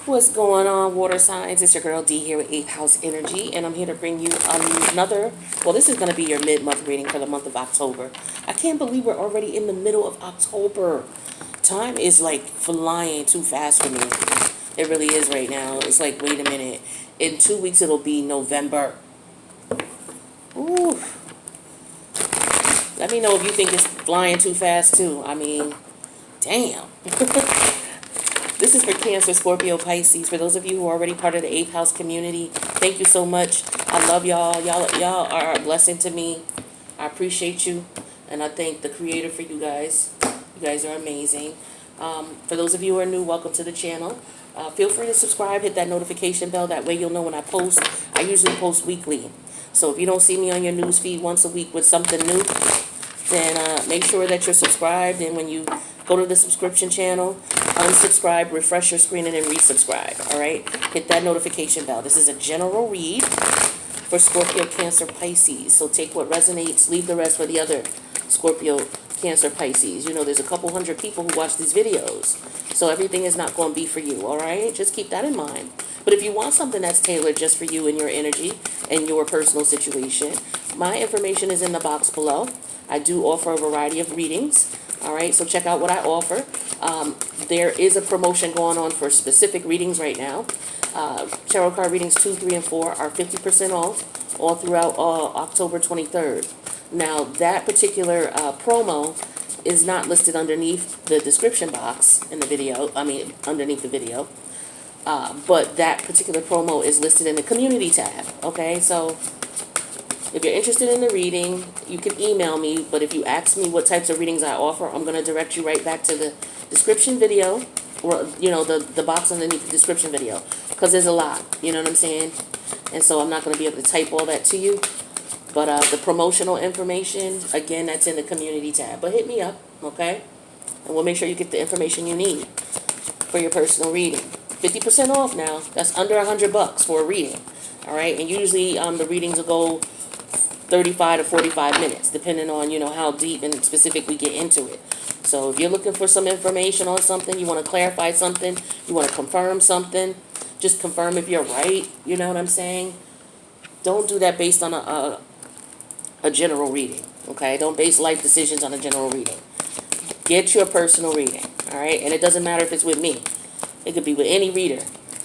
What's going on, water signs? It's your girl D here with 8th House Energy, and I'm here to bring you another, well, this is going to be your mid-month reading for the month of October. I can't believe we're already in the middle of October. Time is like flying too fast for me. It really is right now. It's like, wait a minute. In 2 weeks, it'll be November. Ooh. Let me know if you think it's flying too fast, too. I mean, damn. This is for Cancer, Scorpio, Pisces. For those of you who are already part of the 8th house community, thank you so much. I love y'all. Y'all are a blessing to me. I appreciate you. And I thank the creator for you guys. You guys are amazing. For those of you who are new, welcome to the channel. Feel free to subscribe, hit that notification bell. That way you'll know when I post. I usually post weekly. So if you don't see me on your news feed once a week with something new, then make sure that you're subscribed. And when you go to the subscription channel, unsubscribe, refresh your screen, and then resubscribe. All right? Hit that notification bell. This is a general read for Scorpio, Cancer, Pisces. So take what resonates, leave the rest for the other Scorpio, Cancer, Pisces. You know, there's a couple hundred people who watch these videos. So everything is not going to be for you. All right? Just keep that in mind. But if you want something that's tailored just for you and your energy and your personal situation, my information is in the box below. I do offer a variety of readings. All right, so check out what I offer. There is a promotion going on for specific readings right now. Tarot card readings 2, 3, and 4 are 50% off all throughout October 23rd. Now, that particular promo is not listed underneath the description box in the video. I mean, underneath the video. But that particular promo is listed in the community tab. Okay, so if you're interested in the reading, you can email me, but if you ask me what types of readings I offer, I'm going to direct you right back to the description video, or, you know, the box underneath the description video, because there's a lot, you know what I'm saying? And so I'm not going to be able to type all that to you, but the promotional information, again, that's in the community tab. But hit me up, okay? And we'll make sure you get the information you need for your personal reading. 50% off now. That's under $100 for a reading, all right? And usually the readings will go 35 to 45 minutes, depending on, you know, how deep and specific we get into it. So if you're looking for some information on something, you want to clarify something, you want to confirm something, just confirm if you're right, you know what I'm saying? Don't do that based on a general reading, okay? Don't base life decisions on a general reading. Get your personal reading, all right? And it doesn't matter if it's with me. It could be with any reader.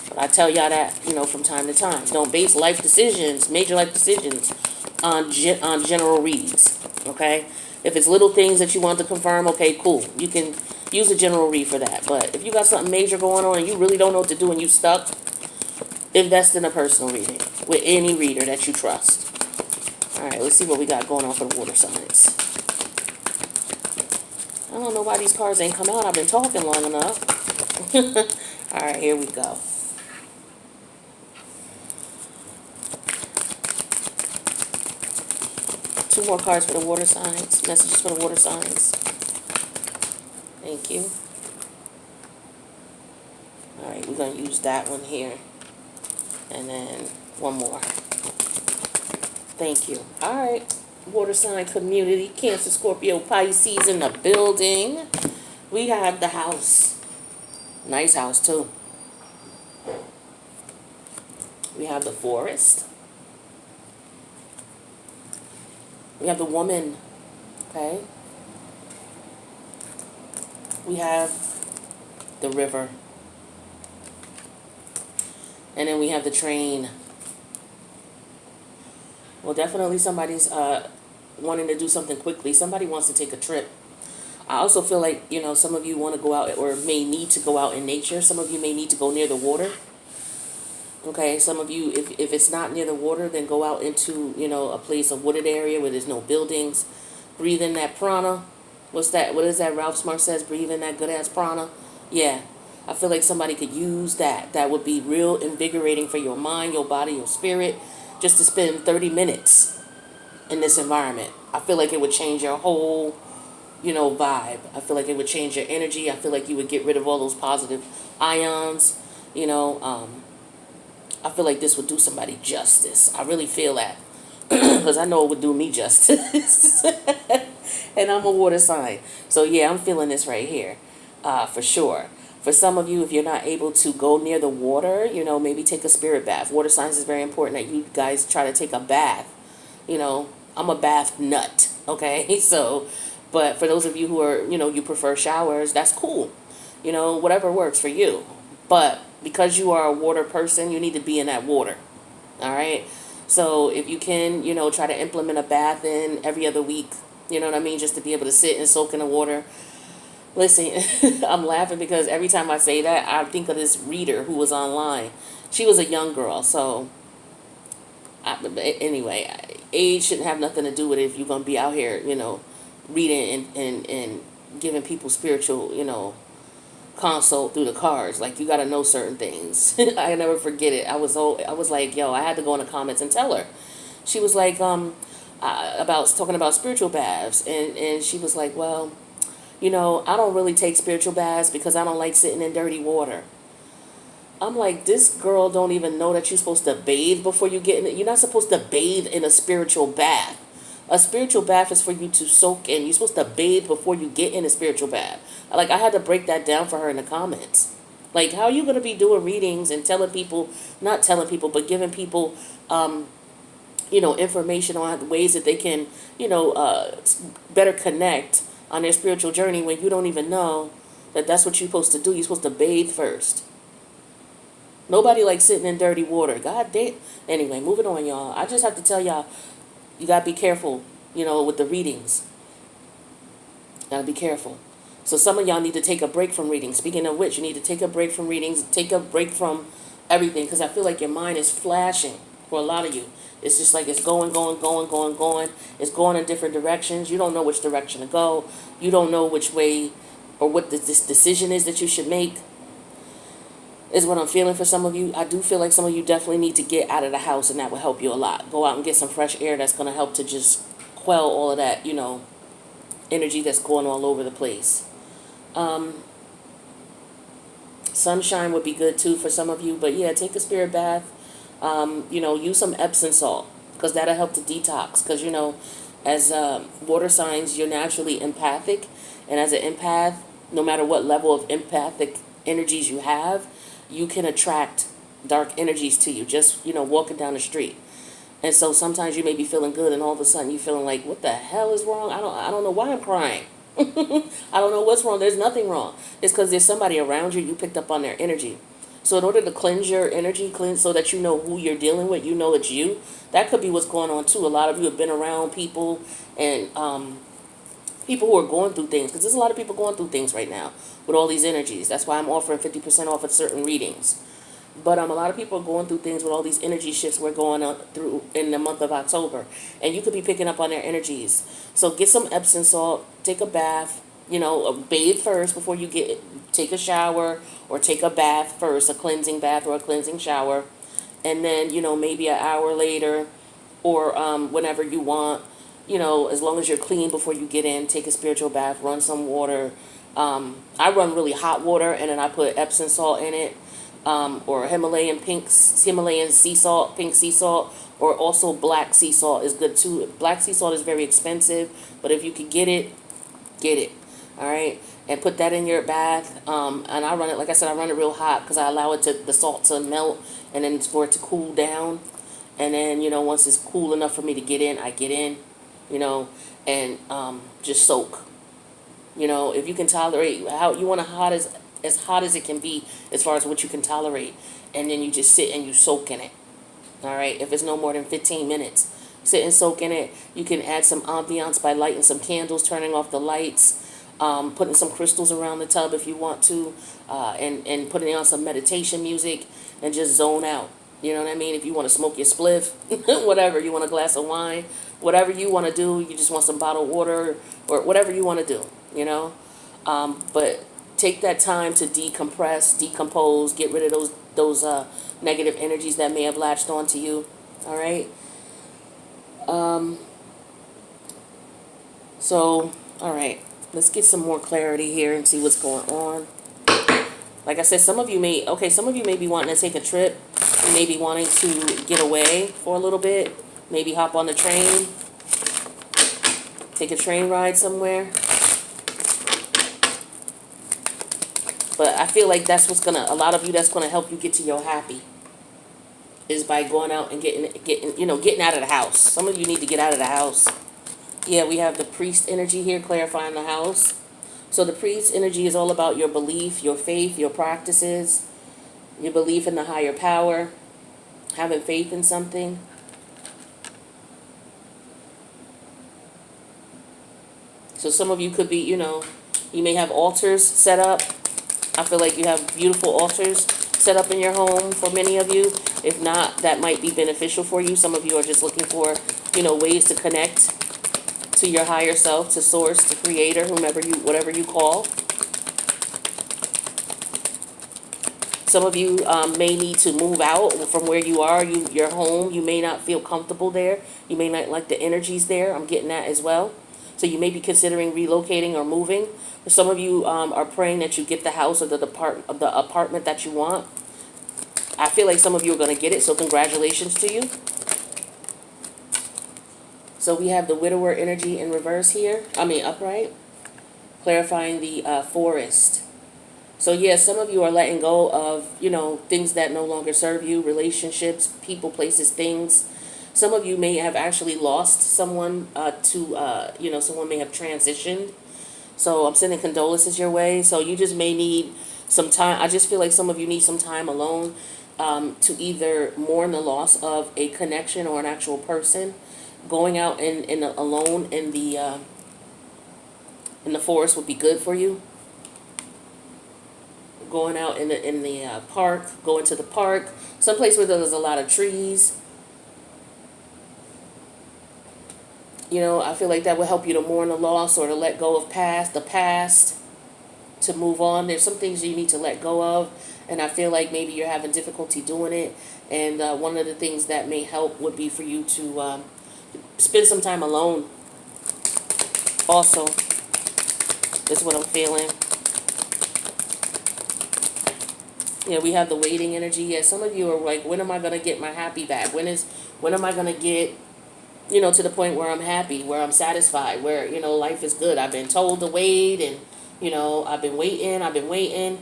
But I tell y'all that, you know, from time to time. Don't base life decisions, major life decisions, on general reads, okay? If it's little things that you want to confirm, okay, cool. You can use a general read for that. But if you got something major going on and you really don't know what to do and you stuck, invest in a personal reading with any reader that you trust. All right, let's see what we got going on for the water signs. I don't know why these cards ain't come out. I've been talking long enough. All right, here we go. Two more cards for the water signs. Messages for the water signs. Thank you. All right, we're going to use that one here. And then one more. Thank you. All right. Water sign community. Cancer, Scorpio, Pisces in the building. We have the house. Nice house, too. We have the forest. We have the woman, okay? We have the river. And then we have the train. Well, definitely somebody's wanting to do something quickly. Somebody wants to take a trip. I also feel like, you know, some of you want to go out or may need to go out in nature. Some of you may need to go near the water. Okay, some of you, if it's not near the water, then go out into, you know, a place, a wooded area where there's no buildings. Breathe in that prana. What's that? What is that? Ralph Smart says, breathe in that good-ass prana. Yeah, I feel like somebody could use that. That would be real invigorating for your mind, your body, your spirit, just to spend 30 minutes in this environment. I feel like it would change your whole, you know, vibe. I feel like it would change your energy. I feel like you would get rid of all those positive ions, you know, I feel like this would do somebody justice. I really feel that. Because I know it would do me justice. And I'm a water sign. So, yeah, I'm feeling this right here. For sure. For some of you, if you're not able to go near the water, maybe take a spirit bath. Water signs is very important that you guys try to take a bath. I'm a bath nut, okay? So, but for those of you who are, you prefer showers, that's cool. Whatever works for you. But because you are a water person, you need to be in that water, all right? So if you can, try to implement a bath in every other week, you know what I mean? Just to be able to sit and soak in the water. Listen, I'm laughing because every time I say that, I think of this reader who was online. She was a young girl, so anyway, age shouldn't have nothing to do with it if you're going to be out here, reading and giving people spiritual, consult through the cards. Like, you got to know certain things. I never forget it. I was like, yo, I had to go in the comments and tell her. She was like, about talking about spiritual baths, and she was like, well, I don't really take spiritual baths because I don't like sitting in dirty water. I'm like, this girl don't even know that you're supposed to bathe before you get in it. You're not supposed to bathe in a spiritual bath. A spiritual bath is for you to soak in. You're supposed to bathe before you get in a spiritual bath. Like, I had to break that down for her in the comments. Like, how are you going to be doing readings and telling people, not telling people, but giving people, information on ways that they can, better connect on their spiritual journey when you don't even know that that's what you're supposed to do. You're supposed to bathe first. Nobody likes sitting in dirty water. God damn. Anyway, moving on, y'all. I just have to tell y'all, you got to be careful, with the readings. Got to be careful. So some of y'all need to take a break from reading. Speaking of which, you need to take a break from readings. Take a break from everything, because I feel like your mind is flashing for a lot of you. It's just like it's going. It's going in different directions. You don't know which direction to go. You don't know which way or what this decision is that you should make, is what I'm feeling for some of you. I do feel like some of you definitely need to get out of the house, and that will help you a lot. Go out and get some fresh air. That's going to help to just quell all of that, energy that's going all over the place. Sunshine would be good too for some of you. But yeah, take a spirit bath. Use some Epsom salt, because that'll help to detox. Because, as water signs, you're naturally empathic. And as an empath, no matter what level of empathic energies you have, you can attract dark energies to you, just, walking down the street. And so sometimes you may be feeling good, and all of a sudden you're feeling like, what the hell is wrong? I don't know why I'm crying. I don't know what's wrong. There's nothing wrong. It's because there's somebody around you. You picked up on their energy. So in order to cleanse your energy, so that you know who you're dealing with, it's you. That could be what's going on too. A lot of you have been around people, and people who are going through things, because there's a lot of people going through things right now with all these energies. That's why I'm offering 50% off at certain readings. But a lot of people are going through things with all these energy shifts we're going through in the month of October. And you could be picking up on their energies. So get some Epsom salt, take a bath, bathe first before you take a shower, or take a bath first, a cleansing bath or a cleansing shower. And then, maybe an hour later, or whenever you want, as long as you're clean before you get in, take a spiritual bath, run some water. I run really hot water, and then I put Epsom salt in it. Or Himalayan sea salt, pink sea salt, or also black sea salt is good too. Black sea salt is very expensive, but if you could get it, get it. All right, and put that in your bath. And I run it, like I said, I run it real hot because I allow the salt to melt, and then for it to cool down. And then, once it's cool enough for me to get in, I get in, and just soak. If you can tolerate, how you want as hot as it can be, as far as what you can tolerate. And then you just sit and you soak in it. All right. If it's no more than 15 minutes, sit and soak in it. You can add some ambiance by lighting some candles, turning off the lights, putting some crystals around the tub if you want to, and putting on some meditation music, and just zone out. You know what I mean? If you want to smoke your spliff, whatever, you want a glass of wine, whatever you want to do, you just want some bottled water, or whatever you want to do, but take that time to decompress, decompose, get rid of those negative energies that may have latched onto you. All right. So, all right, let's get some more clarity here and see what's going on. Like I said, some of you may be wanting to take a trip. You may be wanting to get away for a little bit. Maybe hop on the train, take a train ride somewhere. But I feel like that's what's gonna, a lot of you, that's gonna help you get to your happy, is by going out and getting out of the house. Some of you need to get out of the house. Yeah, we have the priest energy here clarifying the house. So the priest energy is all about your belief, your faith, your practices, your belief in the higher power, having faith in something. So some of you could be, you may have altars set up. I feel like you have beautiful altars set up in your home for many of you. If not, that might be beneficial for you. Some of you are just looking for, ways to connect to your higher self, to source, to creator, whatever you call. Some of you may need to move out from where you are, your home. You may not feel comfortable there. You may not like the energies there. I'm getting that as well. So you may be considering relocating or moving. Some of you are praying that you get the house or the apartment that you want. I feel like some of you are going to get it, so congratulations to you. So we have the widower energy in reverse here. Upright. Clarifying the forest. So yeah, some of you are letting go of, things that no longer serve you, relationships, people, places, things. Some of you may have actually lost someone someone may have transitioned. So I'm sending condolences your way. So you just may need some time. I just feel like some of you need some time alone to either mourn the loss of a connection or an actual person. Going out alone in the forest would be good for you. Going out in the park, going to the park, someplace where there's a lot of trees. I feel like that will help you to mourn the loss or to let go of the past, to move on. There's some things you need to let go of, and I feel like maybe you're having difficulty doing it. And one of the things that may help would be for you to spend some time alone. Also, is what I'm feeling. Yeah, we have the waiting energy. Yeah, some of you are like, when am I going to get my happy back? When am I going to get, to the point where I'm happy, where I'm satisfied, where, life is good. I've been told to wait, and, I've been waiting.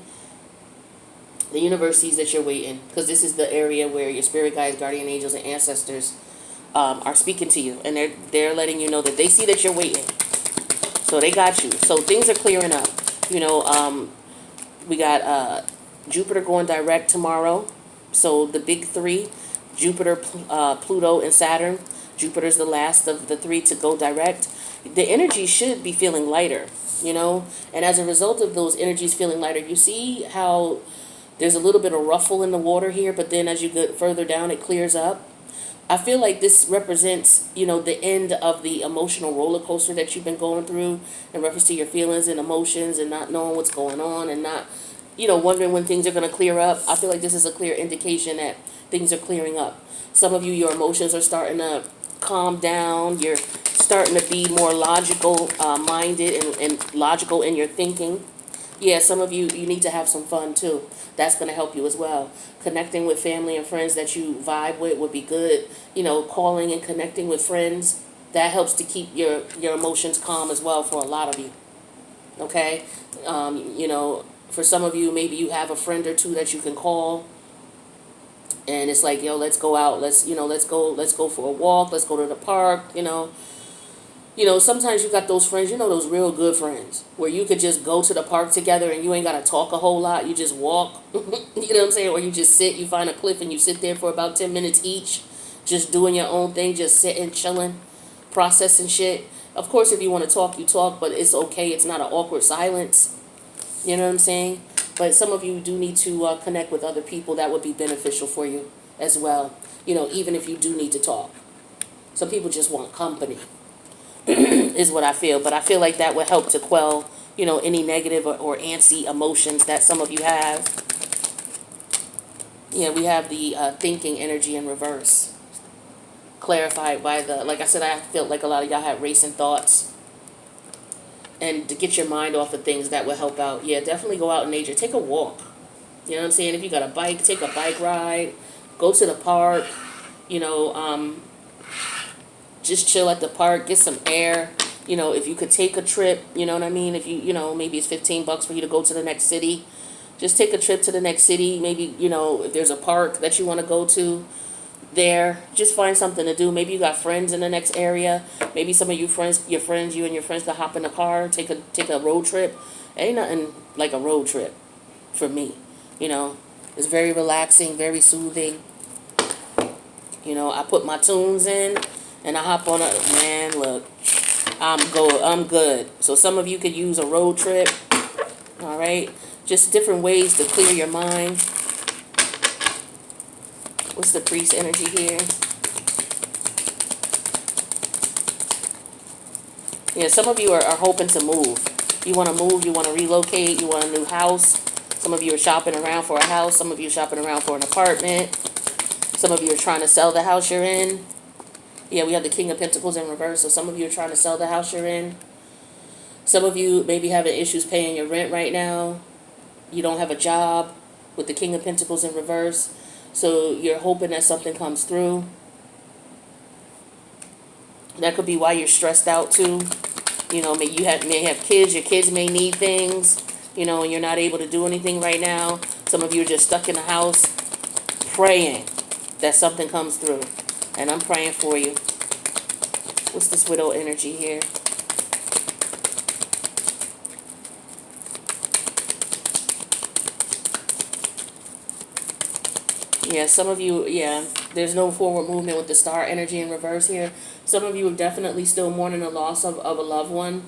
The universe sees that you're waiting, because this is the area where your spirit guides, guardian angels, and ancestors are speaking to you, and they're letting you know that they see that you're waiting. So they got you. So things are clearing up. We got Jupiter going direct tomorrow. So the big three, Jupiter, Pluto, and Saturn. Jupiter's the last of the three to go direct. The energy should be feeling lighter, and as a result of those energies feeling lighter, you see how there's a little bit of ruffle in the water here, but then as you get further down, it clears up. I feel like this represents, the end of the emotional roller coaster that you've been going through in reference to your feelings and emotions and not knowing what's going on and not, wondering when things are going to clear up. I feel like this is a clear indication that things are clearing up. Some of you, your emotions are starting to calm down. You're starting to be more logical minded and logical in your thinking. Yeah, some of you need to have some fun too. That's going to help you as well. Connecting with family and friends that you vibe with would be good. Calling and connecting with friends, that helps to keep your emotions calm as well for a lot of you. Okay? For some of you, maybe you have a friend or two that you can call, and it's like, let's go out. Let's go for a walk. Let's go to the park. Sometimes you got those friends, those real good friends, where you could just go to the park together and you ain't got to talk a whole lot. You just walk, you know what I'm saying? Or you just sit, you find a cliff and you sit there for about 10 minutes each, just doing your own thing, just sitting, chilling, processing shit. Of course, if you want to talk, you talk, but it's okay. It's not an awkward silence. You know what I'm saying? But some of you do need to connect with other people. That would be beneficial for you as well. Even if you do need to talk. Some people just want company. Is what I feel. But I feel like that would help to quell, any negative or antsy emotions that some of you have. Yeah, we have the thinking energy in reverse. Clarified by like I said, I felt like a lot of y'all had racing thoughts. And to get your mind off of things, that will help out. Yeah, definitely go out in nature. Take a walk. You know what I'm saying? If you got a bike, take a bike ride. Go to the park. Just chill at the park, get some air. If you could take a trip, you know what I mean? If you, maybe it's $15 for you to go to the next city. Just take a trip to the next city. Maybe, if there's a park that you want to go to there, just find something to do. Maybe you got friends in the next area. Maybe some of you and your friends could hop in the car, take a road trip. Ain't nothing like a road trip for me. It's very relaxing, very soothing. I put my tunes in and I hop on a, man, look, I'm good. So some of you could use a road trip, all right? Just different ways to clear your mind. What's the priest energy here? Yeah, some of you are hoping to move. You want to move, you want to relocate, you want a new house. Some of you are shopping around for a house. Some of you are shopping around for an apartment. Some of you are trying to sell the house you're in. Yeah, we have the King of Pentacles in reverse, so some of you are trying to sell the house you're in. Some of you may be having issues paying your rent right now. You don't have a job with the King of Pentacles in reverse, so you're hoping that something comes through. That could be why you're stressed out too. You may have kids. Your kids may need things, and you're not able to do anything right now. Some of you are just stuck in the house praying that something comes through. And I'm praying for you. What's this widow energy here? Yeah, some of you, there's no forward movement with the star energy in reverse here. Some of you are definitely still mourning the loss of a loved one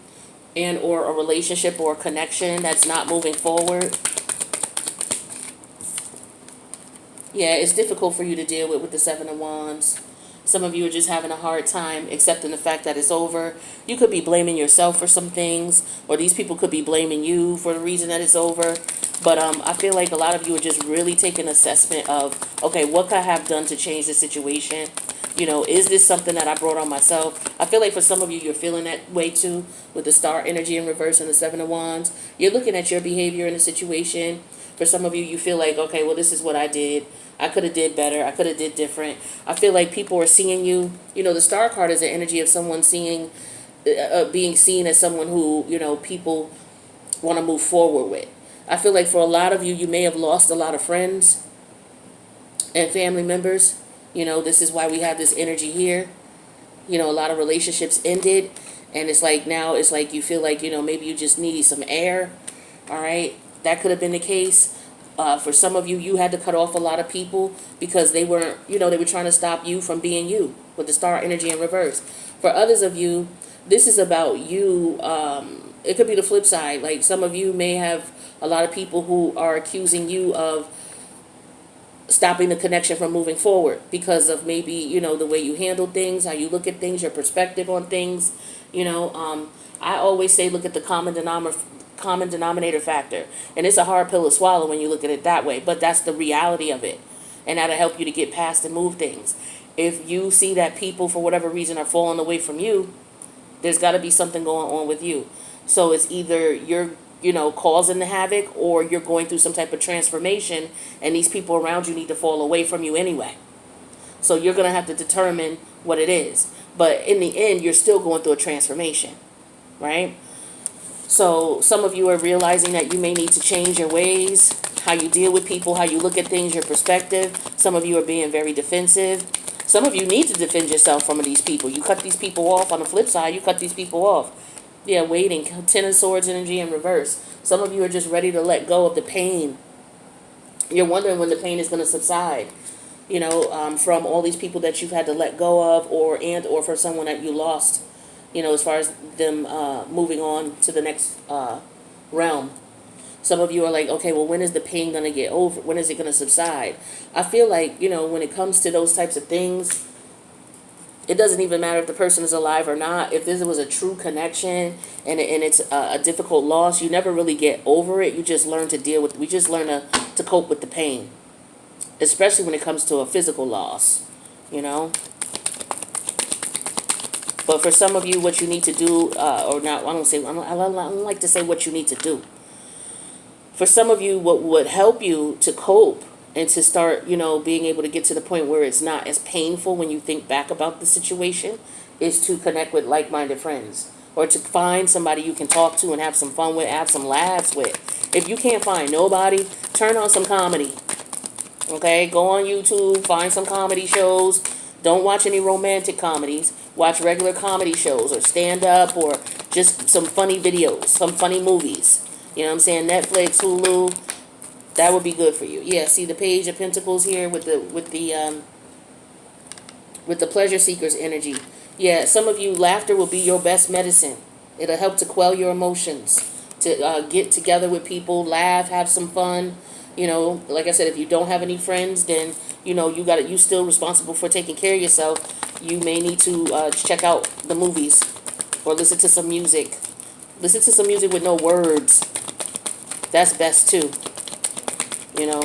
and or a relationship or a connection that's not moving forward. Yeah, it's difficult for you to deal with the Seven of Wands. Some of you are just having a hard time accepting the fact that it's over. You could be blaming yourself for some things, or these people could be blaming you for the reason that it's over. But I feel like a lot of you are just really taking an assessment of, okay, what could I have done to change the situation? Is this something that I brought on myself? I feel like for some of you, you're feeling that way too, with the star energy in reverse and the Seven of Wands. You're looking at your behavior in the situation. For some of you, you feel like, okay, well, this is what I did. I could have did better. I could have did different. I feel like people are seeing you. The star card is the energy of someone being seen as someone who, people want to move forward with. I feel like for a lot of you, you may have lost a lot of friends and family members. This is why we have this energy here. A lot of relationships ended. And it's like now it's like you feel like, maybe you just needed some air. All right. That could have been the case. For some of you, you had to cut off a lot of people because they weren't, they were trying to stop you from being you with the star energy in reverse. For others of you, this is about you. It could be the flip side. Like some of you may have a lot of people who are accusing you of stopping the connection from moving forward because of maybe, the way you handle things, how you look at things, your perspective on things. I always say look at the common denominator factor, and it's a hard pill to swallow when you look at it that way, but that's the reality of it, and that'll help you to get past and move things. If you see that people for whatever reason are falling away from you, there's got to be something going on with you. So it's either you're causing the havoc, or you're going through some type of transformation, and these people around you need to fall away from you anyway. So you're going to have to determine what it is, but in the end you're still going through a transformation, right? So some of you are realizing that you may need to change your ways, how you deal with people, how you look at things, your perspective. Some of you are being very defensive. Some of you need to defend yourself from these people. You cut these people off. On the flip side, you cut these people off. Yeah, waiting. Ten of Swords energy in reverse. Some of you are just ready to let go of the pain. You're wondering when the pain is going to subside. From all these people that you've had to let go of, or for someone that you lost. As far as them moving on to the next realm. Some of you are like, okay, well, when is the pain going to get over? When is it going to subside? I feel like, when it comes to those types of things, it doesn't even matter if the person is alive or not. If this was a true connection and it's a difficult loss, you never really get over it. You just learn to we just learn to cope with the pain, especially when it comes to a physical loss, But for some of you, what you need to do, or not, I don't like to say what you need to do. For some of you, what would help you to cope and to start, being able to get to the point where it's not as painful when you think back about the situation is to connect with like-minded friends. or to find somebody you can talk to and have some fun with, have some laughs with. If you can't find nobody, turn on some comedy. Okay, go on YouTube, find some comedy shows. Don't watch any romantic comedies. Watch regular comedy shows or stand up or just some funny videos, some funny movies. You know what I'm saying? Netflix, Hulu, that would be good for you. Yeah, see the Page of Pentacles here with the pleasure seekers energy. Yeah, some of you, laughter will be your best medicine. It'll help to quell your emotions, to get together with people, laugh, have some fun. You know, like I said, if you don't have any friends, then you know you still responsible for taking care of yourself. You may need to check out the movies or listen to some music. Listen to some music with no words. That's best too. You know,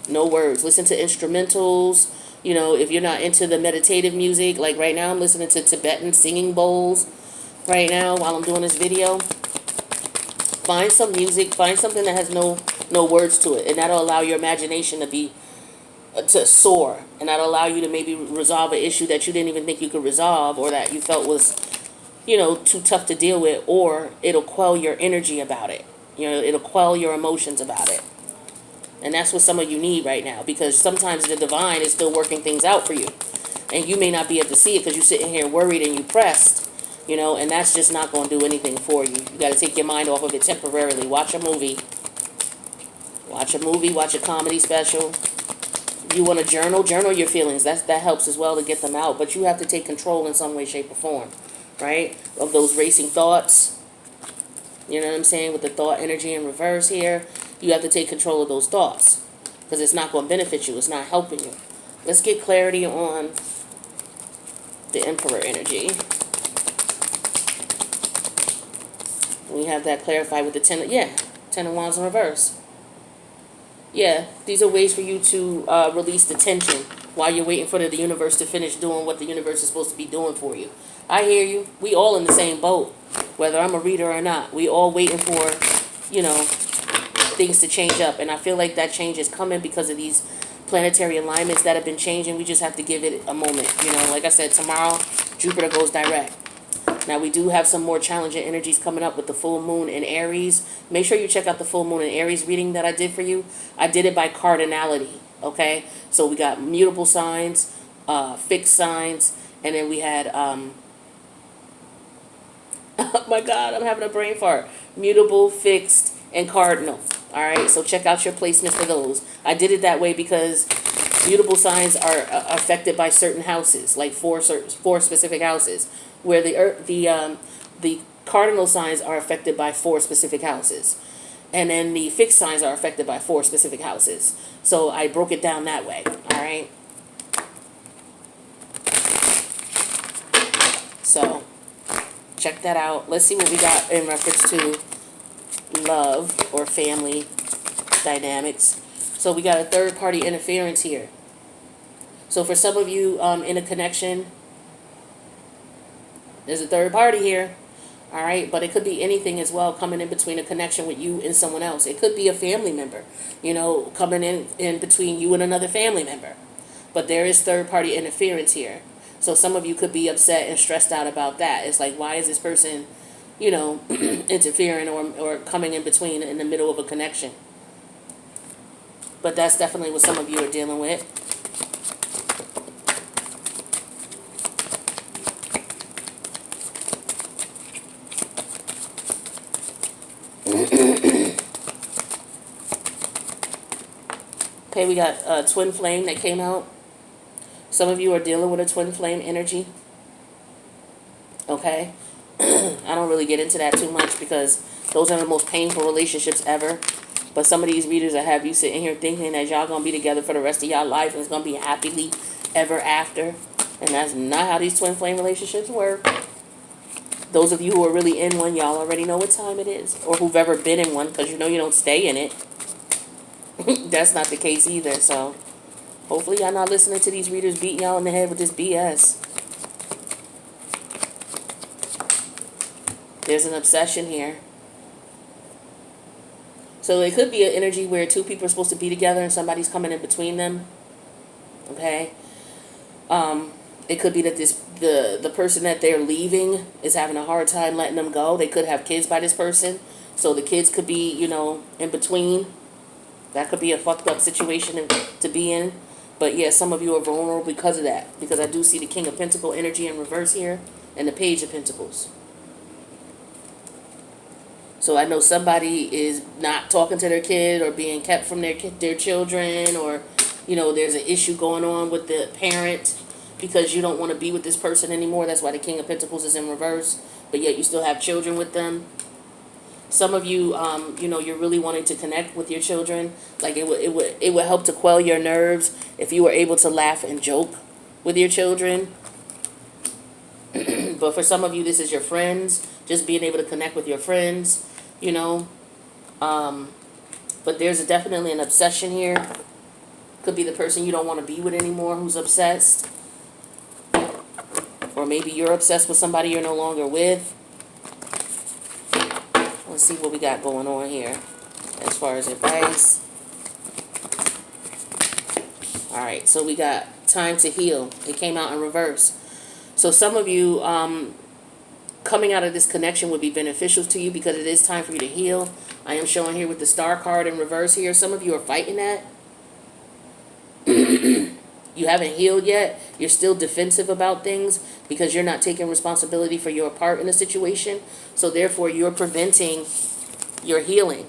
no words. Listen to instrumentals. You know, if you're not into the meditative music, like right now I'm listening to Tibetan singing bowls right now while I'm doing this video. Find some music, find something that has no words to it, and that'll allow your imagination to soar, and that'll allow you to maybe resolve an issue that you didn't even think you could resolve, or that you felt was, you know, too tough to deal with, or it'll quell your energy about it. You know, it'll quell your emotions about it. And that's what some of you need right now, because sometimes the divine is still working things out for you. And you may not be able to see it because you're sitting here worried and you pressed, you know, and that's just not going to do anything for you. You got to take your mind off of it temporarily. Watch a movie. Watch a movie, watch a comedy special. You want to journal your feelings. That helps as well to get them out. But you have to take control in some way, shape, or form, right? Of those racing thoughts. You know what I'm saying? With the thought energy in reverse here. You have to take control of those thoughts, because it's not going to benefit you. It's not helping you. Let's get clarity on the Emperor energy. We have that clarified with the Ten of Wands in reverse. Yeah, these are ways for you to release the tension while you're waiting for the universe to finish doing what the universe is supposed to be doing for you. I hear you. We all in the same boat, whether I'm a reader or not. We all waiting for, you know, things to change up, and I feel like that change is coming because of these planetary alignments that have been changing. We just have to give it a moment. You know, like I said, tomorrow Jupiter goes direct. Now we do have some more challenging energies coming up with the full moon in Aries. Make sure you check out the full moon in Aries reading that I did for you. I did it by cardinality. Okay, so we got mutable signs, fixed signs, and then we had oh my God, I'm having a brain fart. Mutable, fixed, and cardinal. All right, so check out your placements for those. I did it that way because mutable signs are affected by certain houses, like four specific houses, where the cardinal signs are affected by 4 specific houses, and then the fixed signs are affected by 4 specific houses. So I broke it down that way. All right. So check that out. Let's see what we got in reference to love or family dynamics. So we got a third party interference here. So for some of you in a connection, there's a third party here. All right, but it could be anything as well coming in between a connection with you and someone else. It could be a family member, you know, coming in between you and another family member. But there is third party interference here. So some of you could be upset and stressed out about that. It's like, why is this person, you know, interfering or coming in between in the middle of a connection? But that's definitely what some of you are dealing with. Okay, we got a twin flame that came out. Some of you are dealing with a twin flame energy. Okay. I don't really get into that too much because those are the most painful relationships ever. But some of these readers will have you sitting here thinking that y'all going to be together for the rest of y'all life and it's going to be happily ever after. And that's not how these twin flame relationships work. Those of you who are really in one, y'all already know what time it is. Or who've ever been in one, because you know you don't stay in it. That's not the case either. So hopefully y'all not listening to these readers beating y'all in the head with this BS. There's an obsession here. So it could be an energy where 2 people are supposed to be together and somebody's coming in between them. Okay. It could be that the person that they're leaving is having a hard time letting them go. They could have kids by this person, so the kids could be, in between. That could be a fucked up situation to be in. But yeah, some of you are vulnerable because of that. Because I do see the King of Pentacle energy in reverse here and the Page of Pentacles. So I know somebody is not talking to their kid or being kept from their children, or, there's an issue going on with the parent because you don't want to be with this person anymore. That's why the King of Pentacles is in reverse. But yet you still have children with them. Some of you, you're really wanting to connect with your children. Like it would help to quell your nerves if you were able to laugh and joke with your children. But for some of you, this is your friends. Just being able to connect with your friends, But there's definitely an obsession here. Could be the person you don't want to be with anymore who's obsessed. Or maybe you're obsessed with somebody you're no longer with. Let's see what we got going on here as far as advice. Alright, so we got time to heal. It came out in reverse. So some of you, coming out of this connection would be beneficial to you because it is time for you to heal. I am showing here with the Star card in reverse here. Some of you are fighting that. You haven't healed yet. You're still defensive about things because you're not taking responsibility for your part in the situation. So therefore, you're preventing your healing.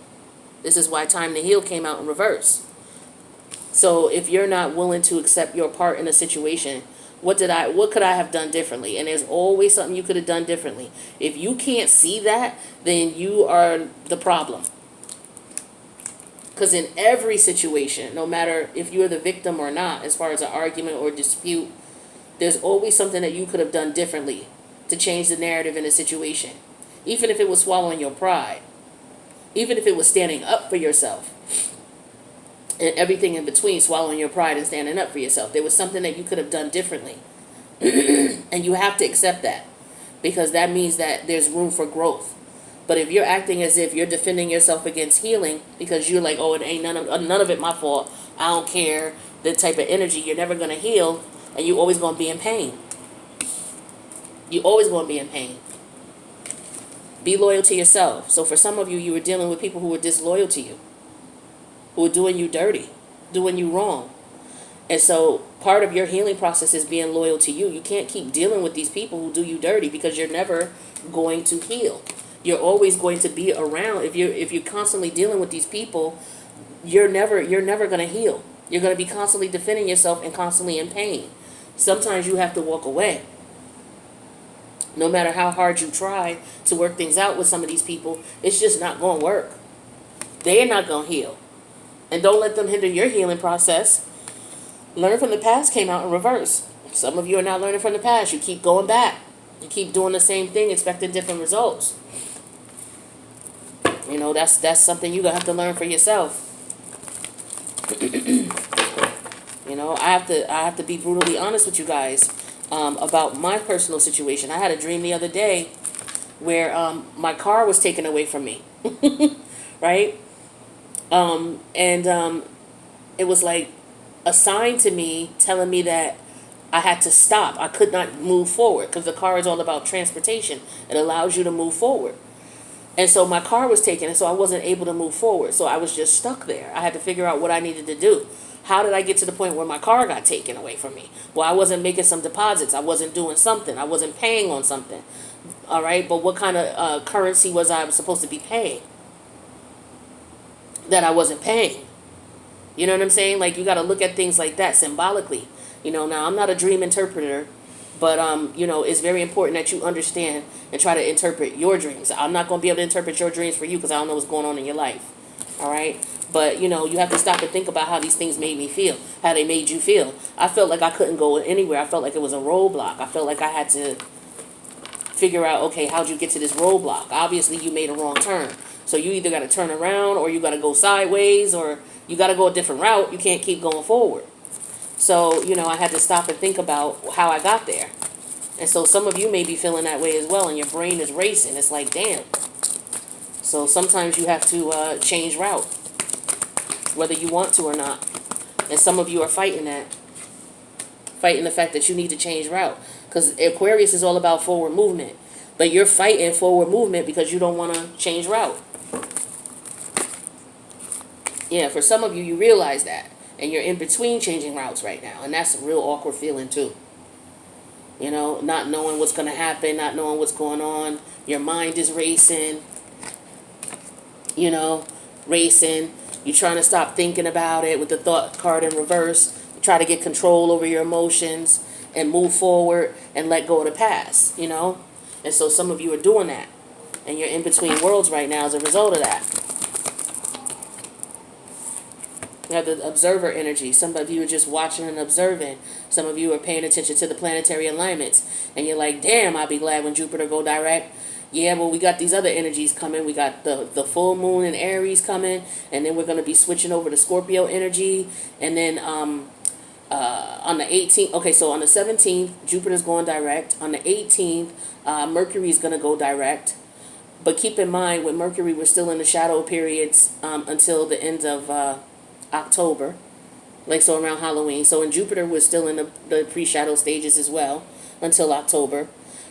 This is why time to heal came out in reverse. So if you're not willing to accept your part in a situation, what could I have done differently? And there's always something you could have done differently. If you can't see that, then you are the problem. Because in every situation, no matter if you're the victim or not, as far as an argument or dispute, there's always something that you could have done differently to change the narrative in a situation. Even if it was swallowing your pride. Even if it was standing up for yourself. And everything in between, swallowing your pride and standing up for yourself. There was something that you could have done differently. And you have to accept that. Because that means that there's room for growth. But if you're acting as if you're defending yourself against healing because you're like, oh, it ain't none of it my fault, I don't care, that type of energy, you're never going to heal, and you're always going to be in pain. You're always going to be in pain. Be loyal to yourself. So for some of you, you were dealing with people who were disloyal to you, who were doing you dirty, doing you wrong. And so part of your healing process is being loyal to you. You can't keep dealing with these people who do you dirty because you're never going to heal. You're always going to be around. If you're constantly dealing with these people, you're never going to heal. You're going to be constantly defending yourself and constantly in pain. Sometimes you have to walk away. No matter how hard you try to work things out with some of these people, it's just not going to work. They're not going to heal. And don't let them hinder your healing process. Learn from the past came out in reverse. Some of you are not learning from the past. You keep going back. You keep doing the same thing, expecting different results. That's something you're going to have to learn for yourself. I have to be brutally honest with you guys about my personal situation. I had a dream the other day where my car was taken away from me. Right? It was like a sign to me telling me that I had to stop. I could not move forward because the car is all about transportation. It allows you to move forward. And so my car was taken, and so I wasn't able to move forward. So I was just stuck there. I had to figure out what I needed to do. How did I get to the point where my car got taken away from me? Well, I wasn't making some deposits. I wasn't doing something. I wasn't paying on something. All right, but what kind of currency was I supposed to be paying that I wasn't paying? You know what I'm saying? Like, you got to look at things like that symbolically. Now I'm not a dream interpreter, but, it's very important that you understand and try to interpret your dreams. I'm not going to be able to interpret your dreams for you because I don't know what's going on in your life. All right? But, you have to stop and think about how these things made me feel, how they made you feel. I felt like I couldn't go anywhere. I felt like it was a roadblock. I felt like I had to figure out, okay, how'd you get to this roadblock? Obviously, you made a wrong turn. So you either got to turn around or you got to go sideways or you got to go a different route. You can't keep going forward. So, I had to stop and think about how I got there. And so some of you may be feeling that way as well, and your brain is racing. It's like, damn. So sometimes you have to change route, whether you want to or not. And some of you are fighting that. Fighting the fact that you need to change route. Because Aquarius is all about forward movement. But you're fighting forward movement because you don't want to change route. Yeah, for some of you, you realize that. And you're in between changing routes right now. And that's a real awkward feeling too. You know, not knowing what's going to happen, not knowing what's going on. Your mind is racing. You know, racing. You're trying to stop thinking about it with the thought card in reverse. You try to get control over your emotions and move forward and let go of the past, you know. And so some of you are doing that. And you're in between worlds right now as a result of that. You have the observer energy. Some of you are just watching and observing. Some of you are paying attention to the planetary alignments. And you're like, damn, I'll be glad when Jupiter go direct. Yeah, well, we got these other energies coming. We got the full moon in Aries coming. And then we're going to be switching over to Scorpio energy. And then on the 18th, okay, so on the 17th, Jupiter's going direct. On the 18th, Mercury's going to go direct. But keep in mind, with Mercury, we're still in the shadow periods until the end of October, like so around Halloween. So in Jupiter, we're still in the pre-shadow stages as well until October.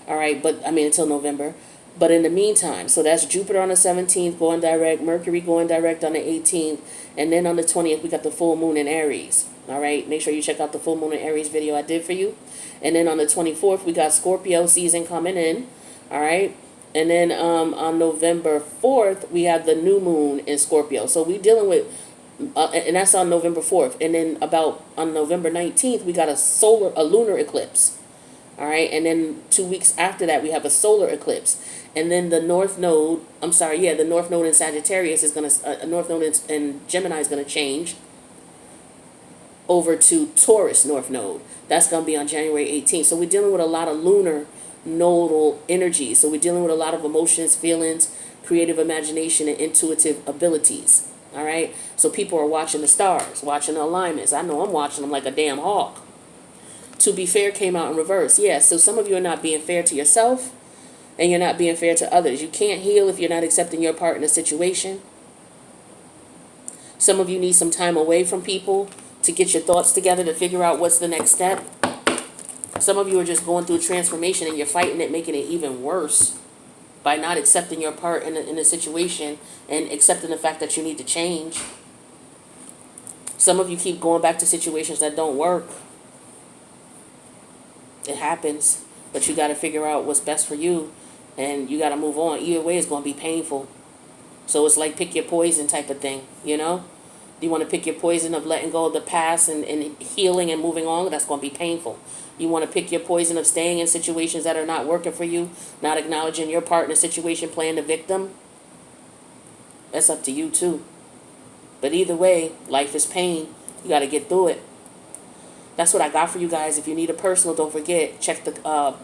All right, but I mean until November. But in the meantime, so that's Jupiter on the 17th going direct, Mercury going direct on the 18th, and then on the 20th, we got the full moon in Aries. All right, make sure you check out the full moon in Aries video I did for you. And then on the 24th, we got Scorpio season coming in. All right. And then on November 4th, we have the new moon in Scorpio. So we're dealing with and that's on November 4th. And then on November 19th, we got a lunar eclipse. All right. And then 2 weeks after that, we have a solar eclipse. And then the North Node, the North Node in Sagittarius is going to, North Node in Gemini is going to change over to Taurus North Node. That's going to be on January 18th. So we're dealing with a lot of lunar nodal energy. So we're dealing with a lot of emotions, feelings, creative imagination, and intuitive abilities. All right. So people are watching the stars, watching the alignments. I know I'm watching them like a damn hawk. To be fair came out in reverse. Yeah. So some of you are not being fair to yourself and you're not being fair to others. You can't heal if you're not accepting your part in a situation. Some of you need some time away from people to get your thoughts together to figure out what's the next step. Some of you are just going through a transformation and you're fighting it, making it even worse by not accepting your part in a situation and accepting the fact that you need to change. Some of you keep going back to situations that don't work. It happens, but you got to figure out what's best for you and you got to move on. Either way, it's going to be painful. So it's like pick your poison type of thing, you know? You want to pick your poison of letting go of the past and healing and moving on? That's going to be painful. You want to pick your poison of staying in situations that are not working for you, not acknowledging your part in a situation, playing the victim? That's up to you too. But either way, life is pain. You got to get through it. That's what I got for you guys. If you need a personal, don't forget, check the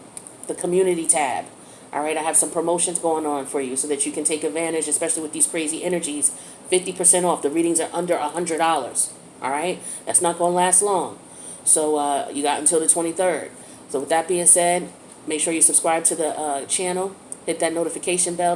community tab. All right, I have some promotions going on for you so that you can take advantage, especially with these crazy energies. 50% off. The readings are under $100. All right, that's not going to last long. So you got until the 23rd. So with that being said, make sure you subscribe to the channel. Hit that notification bell.